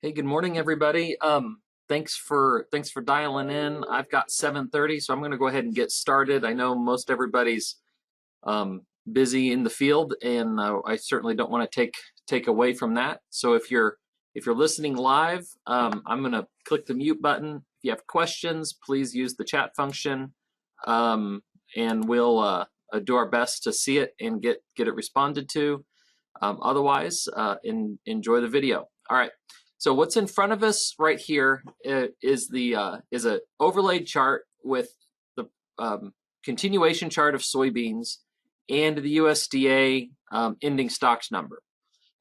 Hey, good morning, everybody. Thanks for dialing in. I've got 7:30, so I'm going to go ahead and get started. I know most everybody's busy in the field, and I certainly don't want to take away from that. So if you're listening live, I'm going to click the mute button. If you have questions, please use the chat function, and we'll do our best to see it and get it responded to. Otherwise, enjoy the video. All right. So what's in front of us right here is a overlaid chart with the continuation chart of soybeans and the USDA ending stocks number.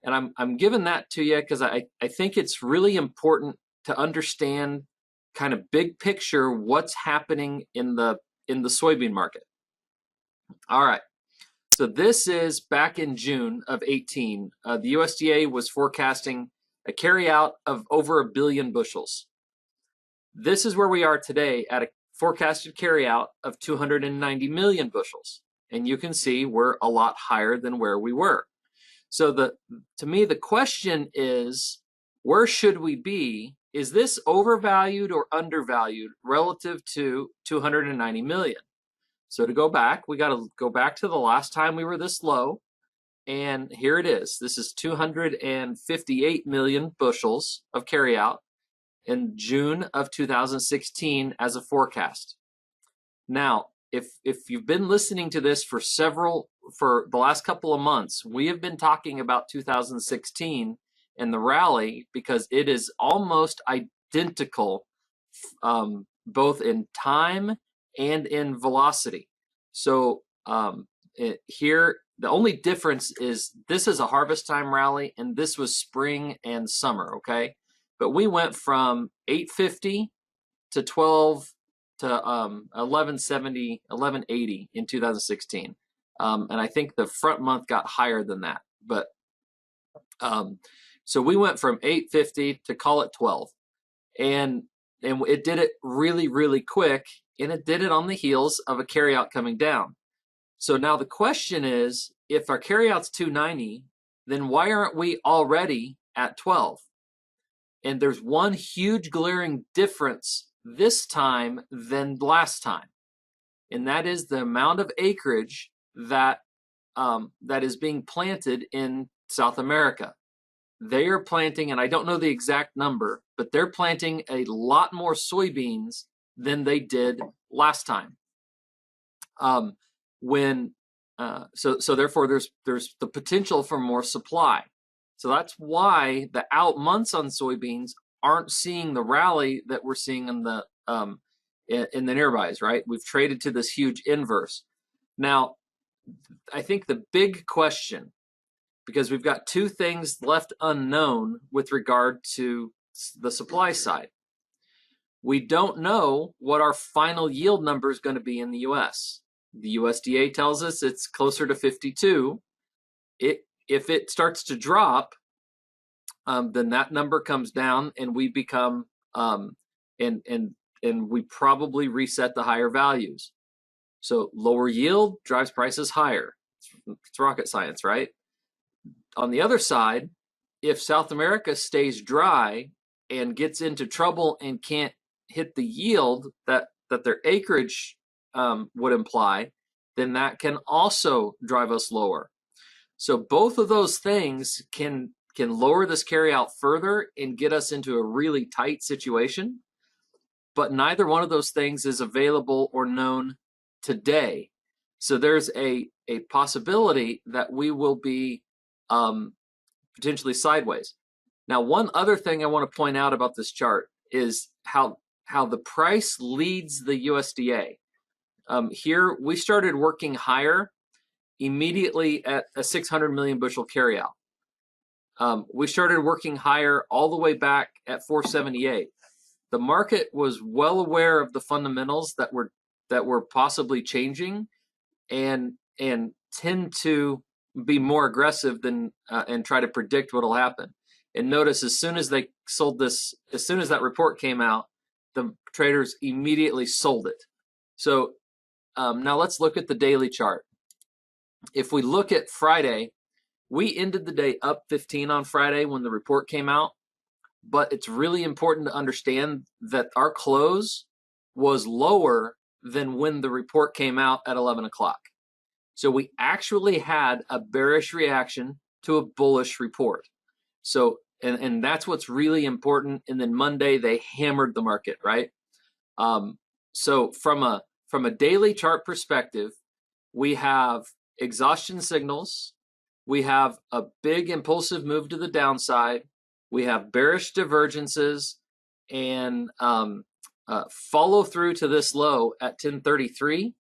And I'm giving that to you because I think it's really important to understand kind of big picture what's happening in the soybean market. All right. So this is back in June of 18. The USDA was forecasting a carryout of over 1 billion bushels. This is where we are today at a forecasted carryout of 290 million bushels. And you can see we're a lot higher than where we were. So to me, the question is, where should we be? Is this overvalued or undervalued relative to 290 million? So to go back, we got to go back to the last time we were this low. And here it is. This is 258 million bushels of carryout in June of 2016 as a forecast. Now, if you've been listening to this for the last couple of months, we have been talking about 2016 and the rally because it is almost identical, both in time and in velocity. So here, the only difference is this is a harvest time rally and this was spring and summer, okay? But we went from 850 to 12 to 1170, 1180 in 2016. And I think the front month got higher than that. But so we went from 850 to call it 12. And it did it really, really quick, and it did it on the heels of a carryout coming down. So now the question is, if our carryout's 290, then why aren't we already at 12? And there's one huge glaring difference this time than last time, and that is the amount of acreage that is being planted in South America. They are planting, and I don't know the exact number, but they're planting a lot more soybeans than they did last time. So therefore there's the potential for more supply. So that's why the out months on soybeans aren't seeing the rally that we're seeing in the nearbys, right? We've traded to this huge inverse. Now, I think the big question, because we've got two things left unknown with regard to the supply side. We don't know what our final yield number is going to be in the US. The USDA tells us it's closer to 52. If it starts to drop, then that number comes down, and we become and we probably reset the higher values. So lower yield drives prices higher. It's rocket science, right? On the other side, if South America stays dry and gets into trouble and can't hit the yield that their acreage would imply, then that can also drive us lower. So both of those things can lower this carryout further and get us into a really tight situation, but neither one of those things is available or known today. So there's a possibility that we will be potentially sideways. Now, one other thing I want to point out about this chart is how the price leads the USDA. Here, we started working higher immediately at a 600 million bushel carryout. We started working higher all the way back at 478. The market was well aware of the fundamentals that were possibly changing, and tend to be more aggressive than and try to predict what will happen. And notice, as soon as they sold this, as soon as that report came out, the traders immediately sold it. So now let's look at the daily chart. If we look at Friday, we ended the day up 15 on Friday when the report came out, but it's really important to understand that our close was lower than when the report came out at 11 o'clock. So we actually had a bearish reaction to a bullish report. So, and that's what's really important. And then Monday they hammered the market, right? So from a daily chart perspective, we have exhaustion signals, we have a big impulsive move to the downside, we have bearish divergences, and follow through to this low at 1033.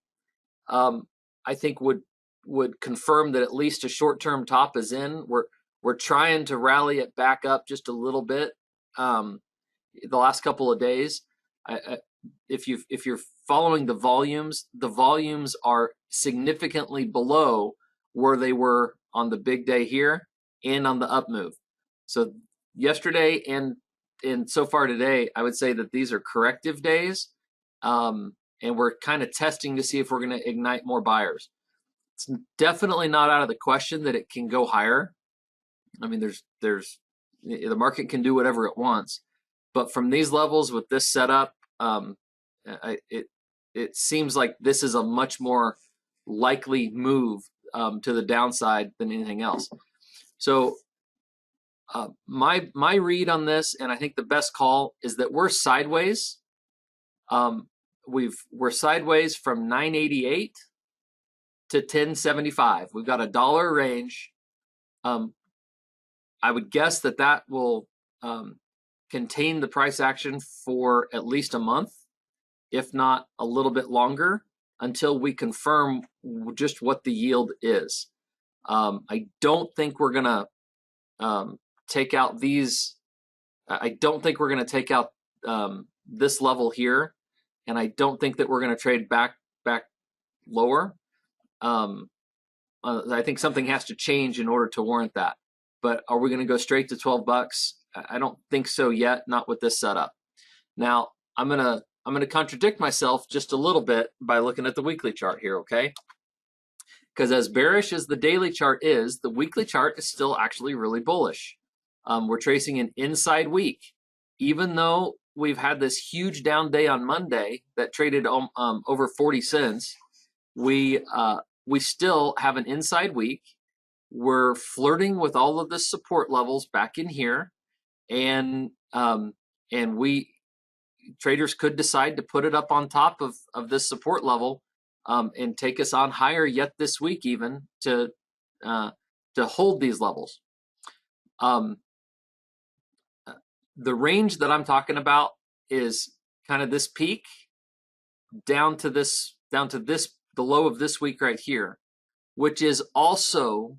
I think would confirm that at least a short-term top is in. We're trying to rally it back up just a little bit the last couple of days. If you're following the volumes are significantly below where they were on the big day here and on the up move. So yesterday and so far today, I would say that these are corrective days, and we're kind of testing to see if we're going to ignite more buyers. It's definitely not out of the question that it can go higher. I mean, there's the market can do whatever it wants, but from these levels with this setup, it seems like this is a much more likely move to the downside than anything else. So my read on this, and I think the best call, is that we're sideways. We're sideways from 988 to 1075. We've got a dollar range. I would guess that will contain the price action for at least a month, if not a little bit longer, until we confirm just what the yield is. I don't think we're gonna take out these. I don't think we're gonna take out this level here, and I don't think that we're gonna trade back lower. I think something has to change in order to warrant that. But are we going to go straight to 12 bucks? I don't think so yet, not with this setup. Now, I'm going to contradict myself just a little bit by looking at the weekly chart here, okay? Because as bearish as the daily chart is, the weekly chart is still actually really bullish. We're tracing an inside week. Even though we've had this huge down day on Monday that traded over 40 cents, we still have an inside week. We're flirting with all of the support levels back in here, and traders could decide to put it up on top of this support level and take us on higher yet this week, even to hold these levels. The range that I'm talking about is kind of this peak down to this the low of this week right here, which is also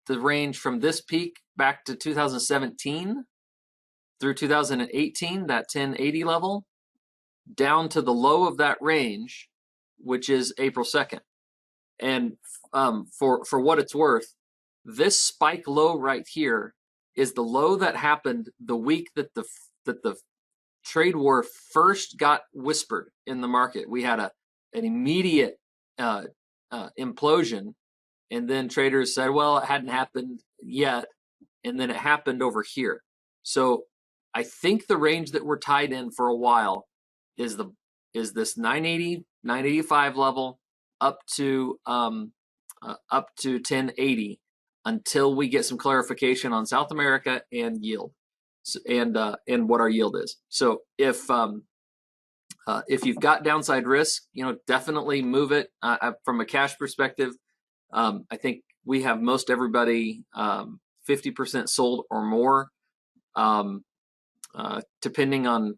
the range from this peak back to 2017 through 2018, that 1080 level, down to the low of that range, which is April 2nd. And for what it's worth, this spike low right here is the low that happened the week that the trade war first got whispered in the market. We had an immediate implosion. And then traders said, well, it hadn't happened yet. And then it happened over here. So I think the range that we're tied in for a while is this 980, 985 level up to 1080 until we get some clarification on South America and yield, and what our yield is. So if you've got downside risk, definitely move it. From a cash perspective, I think we have most everybody 50% sold or more, depending on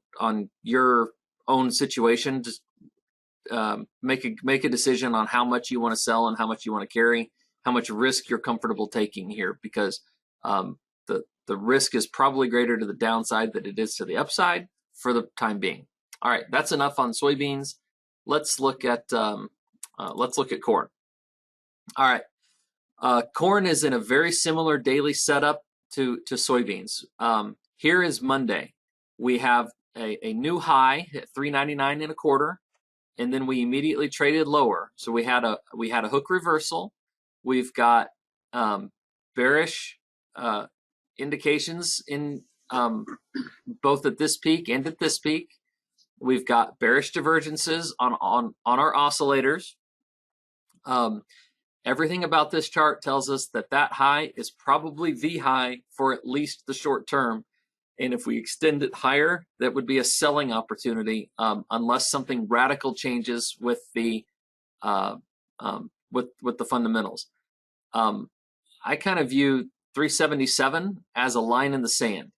your own situation. Just make a decision on how much you want to sell and how much you want to carry, how much risk you're comfortable taking here, because the risk is probably greater to the downside than it is to the upside for the time being. All right, that's enough on soybeans. Let's look at corn. All right, corn is in a very similar daily setup to soybeans. Here is Monday. We have a new high at 399 and a quarter, and then we immediately traded lower. So we had a hook reversal. We've got bearish indications in both at this peak and at this peak. We've got bearish divergences on our oscillators. Everything about this chart tells us that that high is probably the high for at least the short term. And if we extend it higher, that would be a selling opportunity, unless something radical changes with the with the fundamentals. I kind of view 377 as a line in the sand.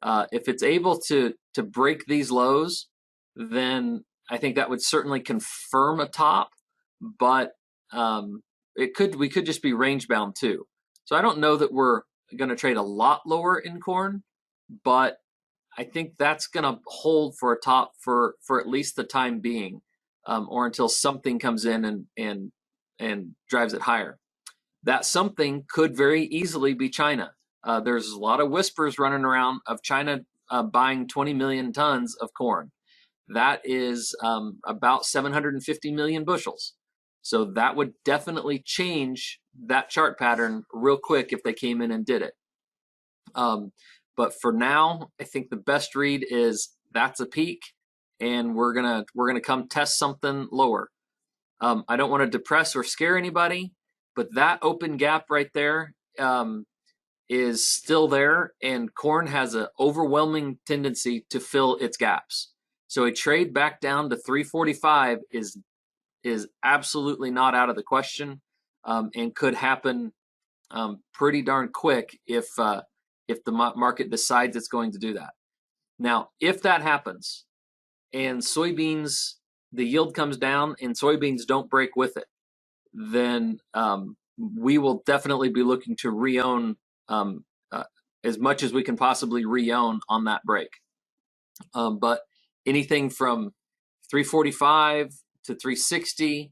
If it's able to break these lows, then I think that would certainly confirm a top, but we could just be range bound too. So I don't know that we're going to trade a lot lower in corn, but I think that's going to hold for a top for at least the time being, or until something comes in and drives it higher. That something could very easily be China. There's a lot of whispers running around of China buying 20 million tons of corn. That is about 750 million bushels. So that would definitely change that chart pattern real quick if they came in and did it. But for now, I think the best read is that's a peak, and we're gonna come test something lower. I don't want to depress or scare anybody, but that open gap right there is still there, and corn has an overwhelming tendency to fill its gaps. So a trade back down to 345 is absolutely not out of the question, and could happen pretty darn quick if the market decides it's going to do that. Now, if that happens and soybeans, the yield comes down and soybeans don't break with it, then we will definitely be looking to re-own as much as we can possibly re-own on that break. But anything from 345 to 360,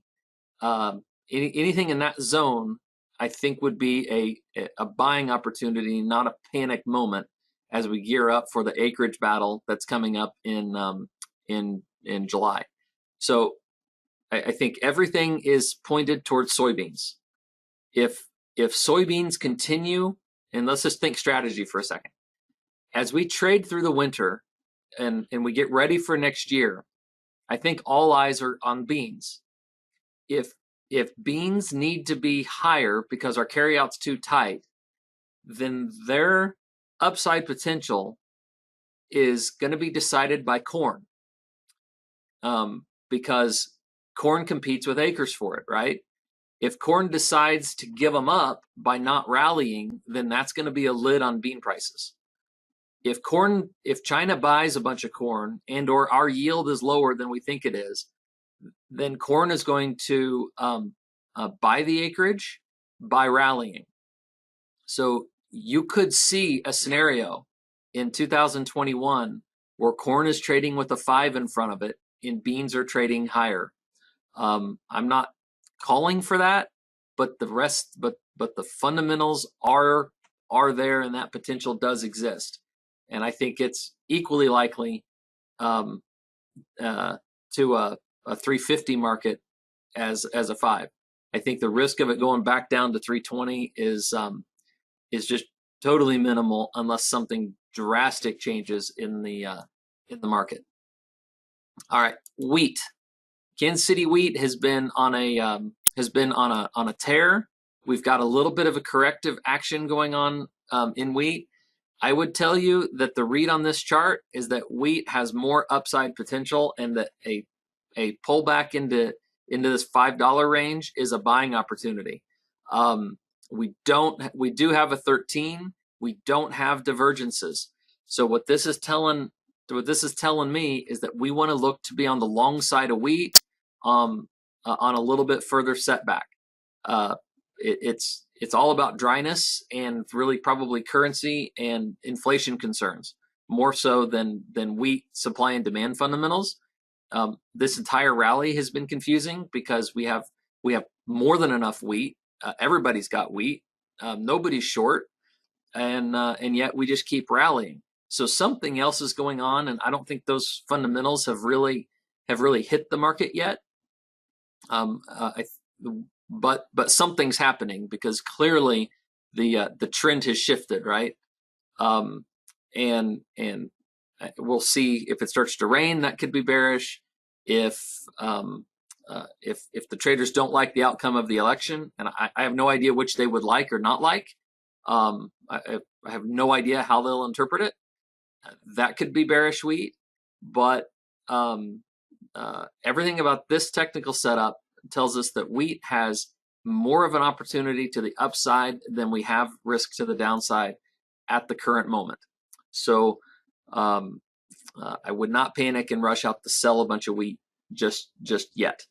anything in that zone, I think would be a buying opportunity, not a panic moment, as we gear up for the acreage battle that's coming up in July. So I think everything is pointed towards soybeans. If soybeans continue, and let's just think strategy for a second, as we trade through the winter and we get ready for next year, I think all eyes are on beans. If beans need to be higher because our carryout's too tight, then their upside potential is going to be decided by corn, because corn competes with acres for it, right? If corn decides to give them up by not rallying, then that's going to be a lid on bean prices. If China buys a bunch of corn and or our yield is lower than we think it is, then corn is going to buy the acreage by rallying. So you could see a scenario in 2021 where corn is trading with a 5 in front of it and beans are trading higher. I'm not calling for that, but the fundamentals are there, and that potential does exist. And I think it's equally likely to a 350 market as a 5. I think the risk of it going back down to 320 is just totally minimal unless something drastic changes in the market. All right, wheat. Kansas City wheat has been on a tear. We've got a little bit of a corrective action going on in wheat. I would tell you that the read on this chart is that wheat has more upside potential, and that a pullback into this $5 range is a buying opportunity. We do have a 13. We don't have divergences. So what this is telling me is that we want to look to be on the long side of wheat, on a little bit further setback. It's all about dryness and really probably currency and inflation concerns, more so than wheat supply and demand fundamentals. This entire rally has been confusing because we have more than enough wheat. Everybody's got wheat. Nobody's short, and yet we just keep rallying. So something else is going on, and I don't think those fundamentals have really hit the market yet. But something's happening, because clearly the trend has shifted, right? and we'll see if it starts to rain, that could be bearish. If the traders don't like the outcome of the election, and I have no idea which they would like or not like, I have no idea how they'll interpret it. That could be bearish wheat, but everything about this technical setup tells us that wheat has more of an opportunity to the upside than we have risk to the downside at the current moment. So I would not panic and rush out to sell a bunch of wheat just yet.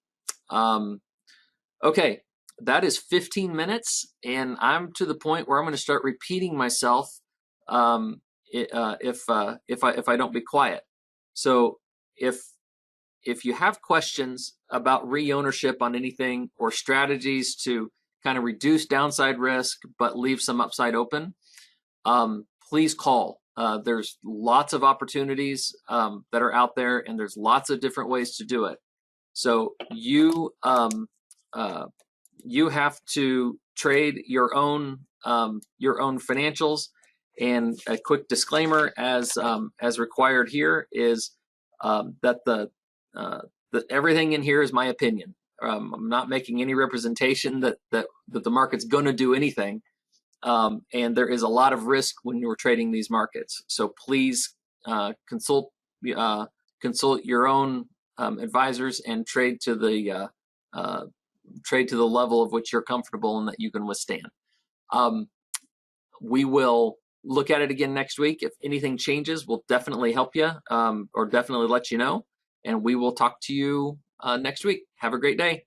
Okay, that is 15 minutes, and I'm to the point where I'm going to start repeating myself if I don't be quiet. So if you have questions about re-ownership on anything or strategies to kind of reduce downside risk but leave some upside open, please call. There's lots of opportunities that are out there, and there's lots of different ways to do it. So you have to trade your own financials. And a quick disclaimer, as required here, is that everything in here is my opinion. I'm not making any representation that the market's going to do anything. And there is a lot of risk when you're trading these markets. So please consult your own advisors and trade to the level of which you're comfortable and that you can withstand. We will look at it again next week. If anything changes, we'll definitely help you or definitely let you know. And we will talk to you next week. Have a great day.